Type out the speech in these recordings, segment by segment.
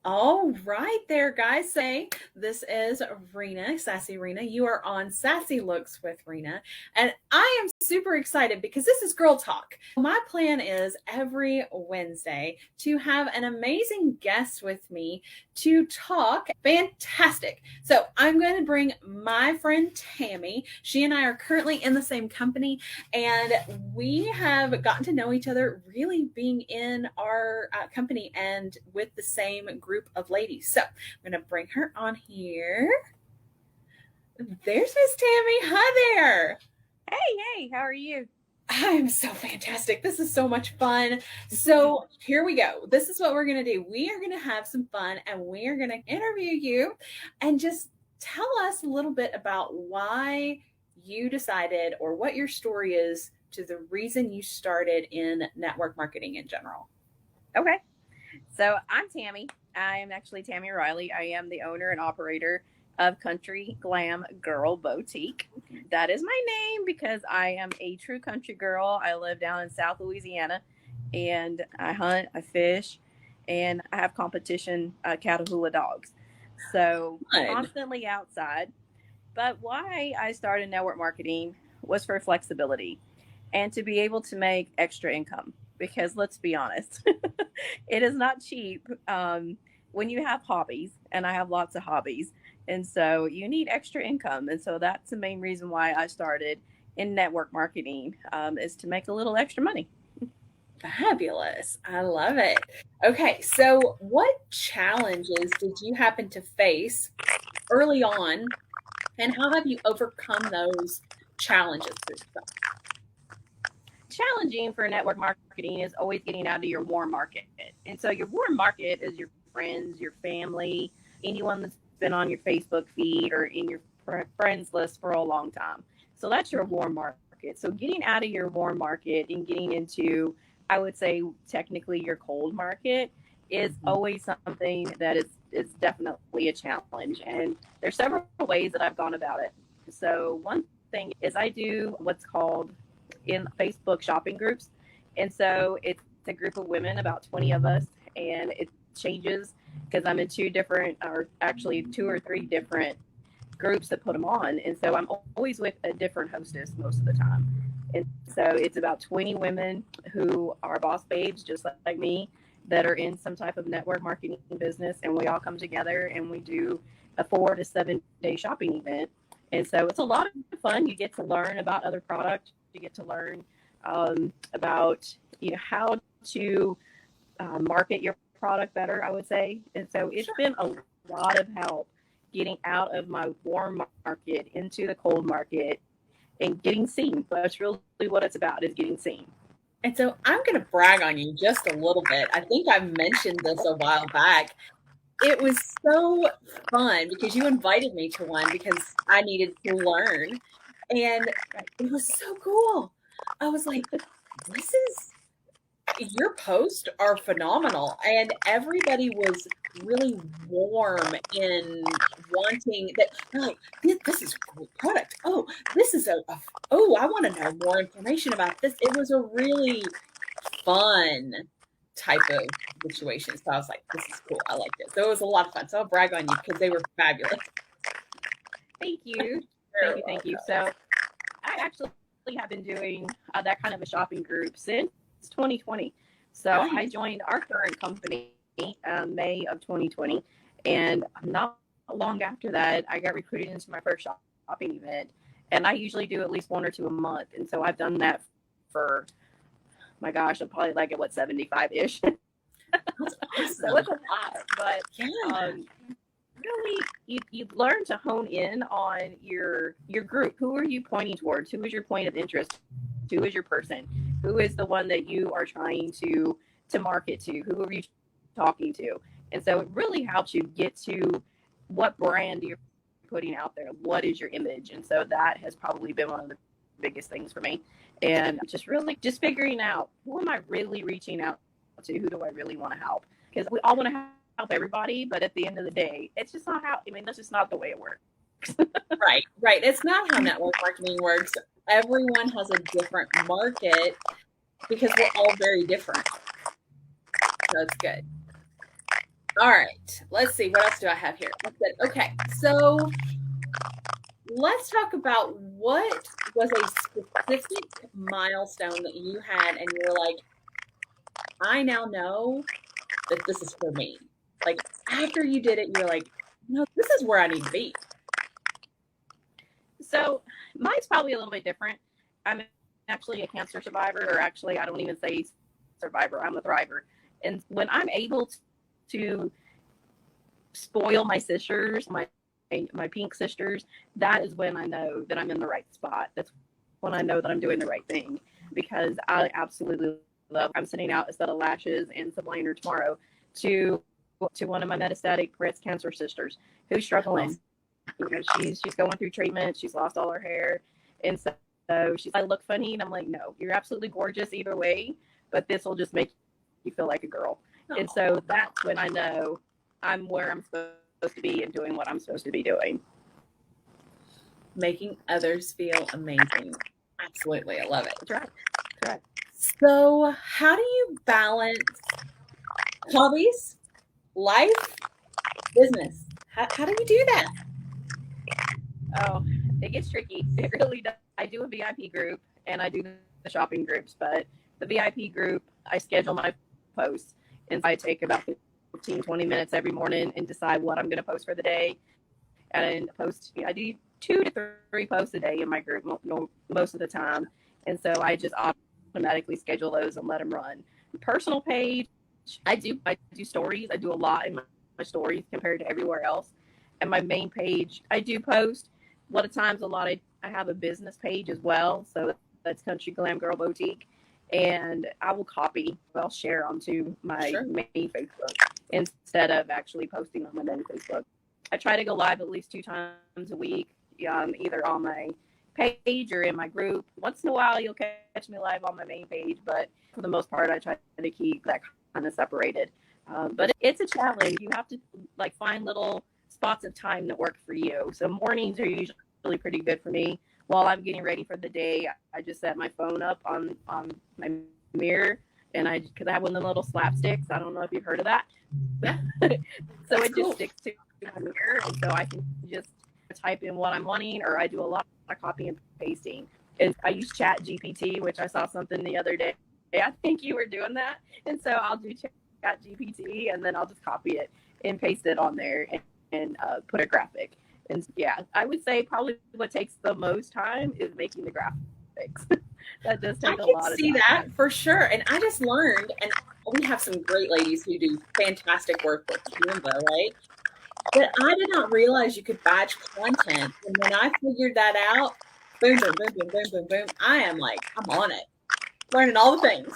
All right there, guys. Say this is Rena, Sassy Rena. You are on Sassy Looks with Rena. And I am super excited because this is Girl Talk. My plan is every Wednesday to have an amazing guest with me to talk. Fantastic. So I'm going to bring my friend Tammy. She and I are currently in the same company, and we have gotten to know each other really being in our company and with the same group of ladies. So I'm going to bring her on here. There's Miss Tammy. Hi there. Hey, how are you? I'm so fantastic. This is so much fun. So here we go. This is what we're going to do. We are going to have some fun and we are going to interview you and just tell us a little bit about why you decided or what your story is to the reason you started in network marketing in general. Okay. So I'm Tammy. I am actually Tammy Riley. I am the owner and operator of Country Glam Girl Boutique. That is my name because I am a true country girl. I live down in South Louisiana and I hunt, I fish, and I have competition Catahoula dogs. So Fun. constantly outside. But why I started network marketing was for flexibility and to be able to make extra income. Because let's be honest, it is not cheap when you have hobbies, and I have lots of hobbies. And so you need extra income. And so that's the main reason why I started in network marketing is to make a little extra money. Fabulous. I love it. Okay, so what challenges did you happen to face early on, and how have you overcome those challenges for yourself? Challenging for network marketing is always getting out of your warm market. And so your warm market is your friends, your family, anyone that's been on your Facebook feed or in your friends list for a long time. So that's your warm market. So getting out of your warm market and getting into, I would say, technically your cold market is always something that is definitely a challenge. And there's several ways that I've gone about it. So one thing is I do what's called in Facebook shopping groups. And so it's a group of women, about 20 of us, and it changes because I'm in two different, or actually two or three different groups that put them on. And so I'm always with a different hostess most of the time. And so it's about 20 women who are boss babes, just like me, that are in some type of network marketing business. And we all come together and we do a 4 to 7 day shopping event. And so it's a lot of fun. You get to learn about other products. You get to learn about how to market your product better, I would say. And so it's Sure. been a lot of help getting out of my warm market into the cold market and getting seen. That's really what it's about, is getting seen. And so I'm going to brag on you just a little bit. I think I mentioned this a while back. It was so fun because you invited me to one because I needed to learn. And it was so cool. I was like, this is your posts are phenomenal. And everybody was really warm in wanting that. They're like, this is a great product. Oh, this is oh, I want to know more information about this. It was a really fun type of situation. So I was like, this is cool. I liked it. So it was a lot of fun. So I'll brag on you because they were fabulous. Thank you. Very Thank you. well. So I actually have been doing that kind of a shopping group since 2020. So I Nice. joined our current company May of 2020, and not long after that, I got recruited into my first shopping event. And I usually do at least one or two a month, and so I've done that for my gosh, I'm probably like at what 75 ish. That's So awesome. it's a lot, but Yeah. really you learn to hone in on your group. Who are you pointing towards? Who is your point of interest? Who is your person? Who is the one that you are trying to market to? Who are you talking to? And so it really helps you get to what brand you're putting out there. What is your image? And so that has probably been one of the biggest things for me. And just really just figuring out, who am I really reaching out to? Who do I really want to help? Because we all want to help everybody, but at the end of the day, it's just not how. I mean, that's just not the way it works. Right, right. It's not how network marketing works. Everyone has a different market because we're all very different. So it's good. All right. Let's see. What else do I have here? That's good. Okay. So let's talk about what was a specific milestone that you had and you were like, I now know that this is for me. Like after you did it, you were like, no, this is where I need to be. So mine's probably a little bit different. I'm actually a cancer survivor, or actually, I don't even say survivor, I'm a thriver. And when I'm able to spoil my sisters, my pink sisters, that is when I know that I'm in the right spot. That's when I know that I'm doing the right thing, because I absolutely love. I'm sending out a set of lashes and some liner tomorrow to one of my metastatic breast cancer sisters who's struggling. You know, she's going through treatment. She's lost all her hair, and so she's I look funny, and I'm like, no, you're absolutely gorgeous either way, but this will just make you feel like a girl. And so that's when I know I'm where I'm supposed to be and doing what I'm supposed to be doing. Making others feel amazing. Absolutely. I love it. That's right. That's right. So, how do you balance hobbies, life, business? How do you do that? Oh, it gets tricky. It really does. I do a VIP group and I do the shopping groups, but the VIP group, I schedule my posts, and I take about 15, 20 minutes every morning and decide what I'm going to post for the day. And post, I do 2 to 3 posts a day in my group most of the time. And so I just automatically schedule those and let them run. Personal page, I do stories. I do a lot in my stories compared to everywhere else. And my main page, I do post. A lot of times, I have a business page as well. So that's Country Glam Girl Boutique. And I will I'll share onto my Sure. main Facebook instead of actually posting on my main Facebook. I try to go live at least 2 times a week, either on my page or in my group. Once in a while, you'll catch me live on my main page, but for the most part, I try to keep that kind of separated. But it's a challenge. You have to like find little spots of time that work for you. So mornings are usually pretty good for me. While I'm getting ready for the day, I just set my phone up on my mirror, and because I have one of the little slapsticks. I don't know if you've heard of that. So That's it just cool. sticks to my mirror, and so I can just type in what I'm wanting, or I do a lot of copy and pasting. And I use Chat GPT, which I saw something the other day. I think you were doing that, and so I'll do Chat GPT, and then I'll just copy it and paste it on there and put a graphic. And yeah, I would say probably what takes the most time is making the graphics. That does I take a can lot of see that time. for sure. And I just learned, and we have some great ladies who do fantastic work with Canva, right? But I did not realize you could batch content. And when I figured that out, boom, boom, boom, boom, boom, boom, boom, I am like, I'm on it, learning all the things.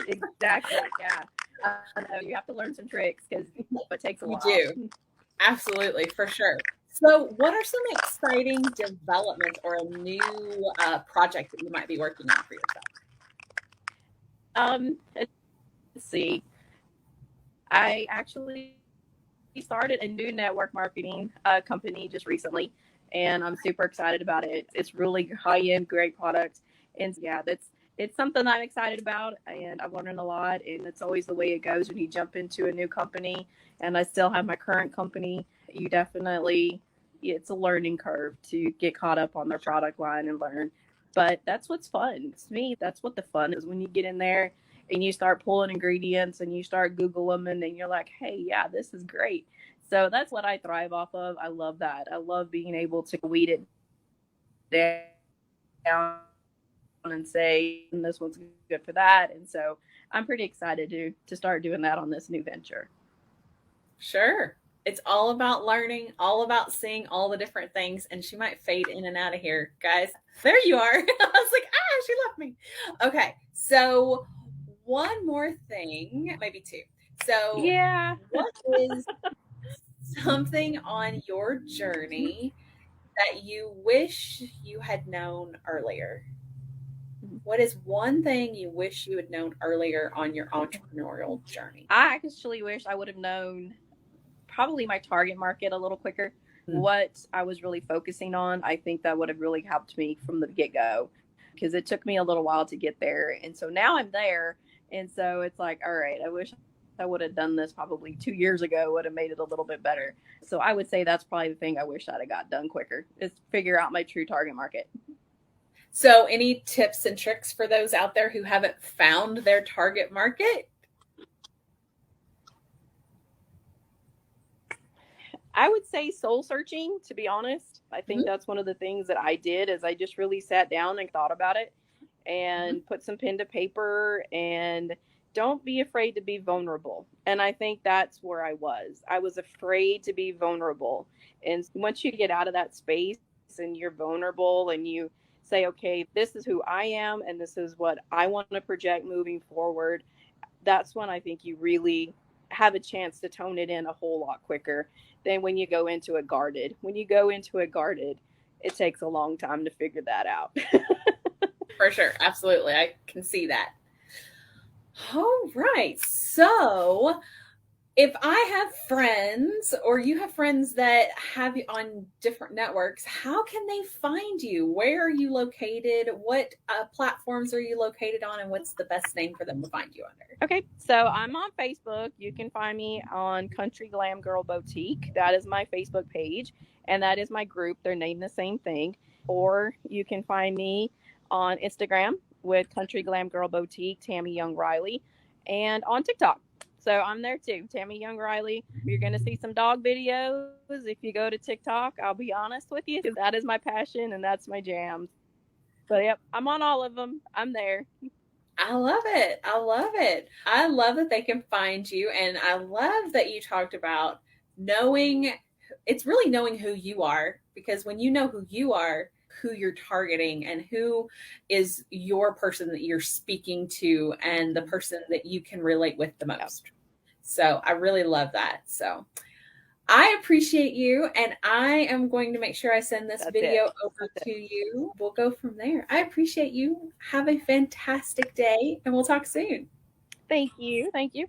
Exactly. Yeah. I know you have to learn some tricks because it takes a You while. do. Absolutely, for sure. So, what are some exciting developments or a new project that you might be working on for yourself? Let's see. I actually started a new network marketing company just recently, and I'm super excited about it. It's really high end, great product, and yeah, that's it's something I'm excited about, and I'm learning a lot. And it's always the way it goes when you jump into a new company. And I still have my current company. You definitely, it's a learning curve to get caught up on their product line and learn. But that's what's fun. To me, that's what the fun is when you get in there and you start pulling ingredients and you start Google them, and then you're like, hey, yeah, this is great. So that's what I thrive off of. I love that. I love being able to weed it down and say this one's good for that. And so I'm pretty excited to start doing that on this new venture. Sure. It's all about learning, all about seeing all the different things. And she might fade in and out of here. Guys, there you are. I was like, she left me. Okay. So, one more thing, maybe two. So, Yeah. what is something on your journey that you wish you had known earlier? What is one thing you wish you had known earlier on your entrepreneurial journey? I actually wish I would have known probably my target market a little quicker, what I was really focusing on. I think that would have really helped me from the get go, because it took me a little while to get there. And so now I'm there. And so it's like, all right, I wish I would have done this probably 2 years ago, would have made it a little bit better. So I would say that's probably the thing I wish I'd have got done quicker is figure out my true target market. So, any tips and tricks for those out there who haven't found their target market? I would say soul searching, to be honest. I think Mm-hmm. that's one of the things that I did is I just really sat down and thought about it Mm-hmm. and put some pen to paper and don't be afraid to be vulnerable. And I think that's where I was. I was afraid to be vulnerable. And once you get out of that space and you're vulnerable and you say, okay, this is who I am and this is what I want to project moving forward, that's when I think you really have a chance to tone it in a whole lot quicker than when you go into it guarded. When you go into it guarded, it takes a long time to figure that out. For sure. Absolutely. I can see that. All right. So, if I have friends or you have friends that have you on different networks, how can they find you? Where are you located? What platforms are you located on? And what's the best name for them to find you under? Okay, so I'm on Facebook. You can find me on Country Glam Girl Boutique. That is my Facebook page, and that is my group. They're named the same thing. Or you can find me on Instagram with Country Glam Girl Boutique, Tammy Young Riley, and on TikTok. So I'm there too, Tammy Young Riley. You're going to see some dog videos if you go to TikTok. I'll be honest with you, that is my passion and that's my jam. But yep, I'm on all of them. I'm there. I love it. I love it. I love that they can find you. And I love that you talked about knowing it's really knowing who you are because when you know who you are, who you're targeting and who is your person that you're speaking to and the person that you can relate with the Yep, most. So I really love that. So I appreciate you, and I am going to make sure I send this that's it. video over to you. We'll go from there. I appreciate you. Have a fantastic day, and we'll talk soon. Thank you. Thank you.